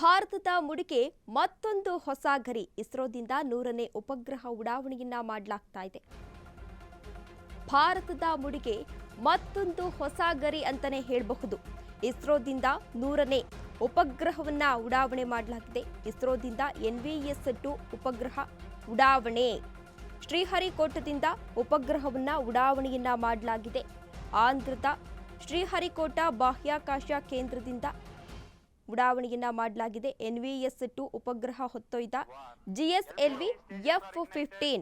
ಭಾರತದ ಮುಡಿಗೆ ಮತ್ತೊಂದು ಹೊಸ ಗರಿ. ಇಸ್ರೋದಿಂದ 100ನೇ ಉಪಗ್ರಹ ಉಡಾವಣೆಯನ್ನ ಮಾಡಲಾಗ್ತಾ ಇದೆ. ಭಾರತದ ಮುಡಿಗೆ ಮತ್ತೊಂದು ಹೊಸ ಗರಿ ಅಂತಾನೆ ಹೇಳಬಹುದು. ಇಸ್ರೋದಿಂದ 100ನೇ ಉಪಗ್ರಹವನ್ನ ಉಡಾವಣೆ ಮಾಡಲಾಗಿದೆ. ಇಸ್ರೋದಿಂದ NVS-2 ಉಪಗ್ರಹ ಉಡಾವಣೆ. ಶ್ರೀಹರಿಕೋಟದಿಂದ ಉಪಗ್ರಹವನ್ನ ಉಡಾವಣೆಯನ್ನ ಮಾಡಲಾಗಿದೆ. ಆಂಧ್ರದ ಶ್ರೀಹರಿಕೋಟ ಬಾಹ್ಯಾಕಾಶ ಕೇಂದ್ರದಿಂದ ಉಡಾವಣೆಯನ್ನ ಮಾಡಲಾಗಿದೆ. NVS-2 ಉಪಗ್ರಹ ಹೊತ್ತೊಯ್ದ GSLV F-15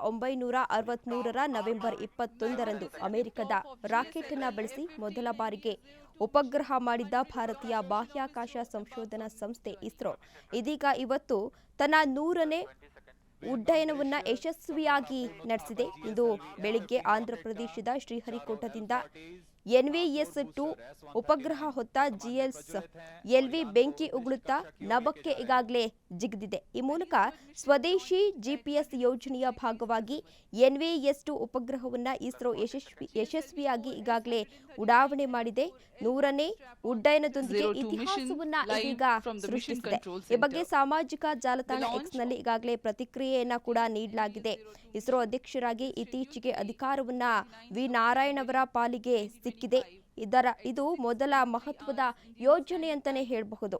1963ರ ನವೆಂಬರ್ 21ರಂದು ಅಮೆರಿಕದ ರಾಕೆಟ್ ಅನ್ನು ಬಳಸಿ ಮೊದಲ ಬಾರಿಗೆ ಉಪಗ್ರಹ ಮಾಡಿದ್ದ ಭಾರತೀಯ ಬಾಹ್ಯಾಕಾಶ ಸಂಶೋಧನಾ ಸಂಸ್ಥೆ ಇಸ್ರೋ ಇದೀಗ ಇವತ್ತು ತನ್ನ 100ನೇ ಉಡ್ಡಯನವನ್ನ ಯಶಸ್ವಿಯಾಗಿ ನಡೆಸಿದೆ. ಇಂದು ಬೆಳಿಗ್ಗೆ ಆಂಧ್ರಪ್ರದೇಶದ ಶ್ರೀಹರಿಕೋಟದಿಂದ NVS-2 ಉಪಗ್ರಹ ಹೊತ್ತ GSLV ಬೆಂಕಿ ಉಗುಳುತ್ತಾ ನಭಕ್ಕೆ ಈಗಾಗಲೇ ಜಿಗಿದಿದೆ. ಈ ಮೂಲಕ ಸ್ವದೇಶಿ GPS ಯೋಜನೆಯ ಭಾಗವಾಗಿ NVS-2 ಉಪಗ್ರಹವನ್ನ ಇಸ್ರೋ ಯಶಸ್ವಿಯಾಗಿ ಈಗಾಗಲೇ ಉಡಾವಣೆ ಮಾಡಿದೆ. 100ನೇ ಉಡ್ಡಯನದೊಂದಿಗೆ ಇತಿಹಾಸವನ್ನ ಇದೀಗ ಸೃಷ್ಟಿಸಿದೆ. ಈ ಬಗ್ಗೆ ಸಾಮಾಜಿಕ ಜಾಲತಾಣ Xನಲ್ಲಿ ಈಗಾಗಲೇ ಪ್ರತಿಕ್ರಿಯೆಯನ್ನ ಕೂಡ ನೀಡಲಾಗಿದೆ. ಇಸ್ರೋ ಅಧ್ಯಕ್ಷರಾಗಿ ಇತ್ತೀಚೆಗೆ ಅಧಿಕಾರವನ್ನ ವಿ ನಾರಾಯಣ್ ಅವರ ಪಾಲಿಗೆ ಸಿಕ್ಕಿದೆ. ಇದು ಮೊದಲ ಮಹತ್ವದ ಯೋಜನೆ ಅಂತಾನೆ ಹೇಳಬಹುದು.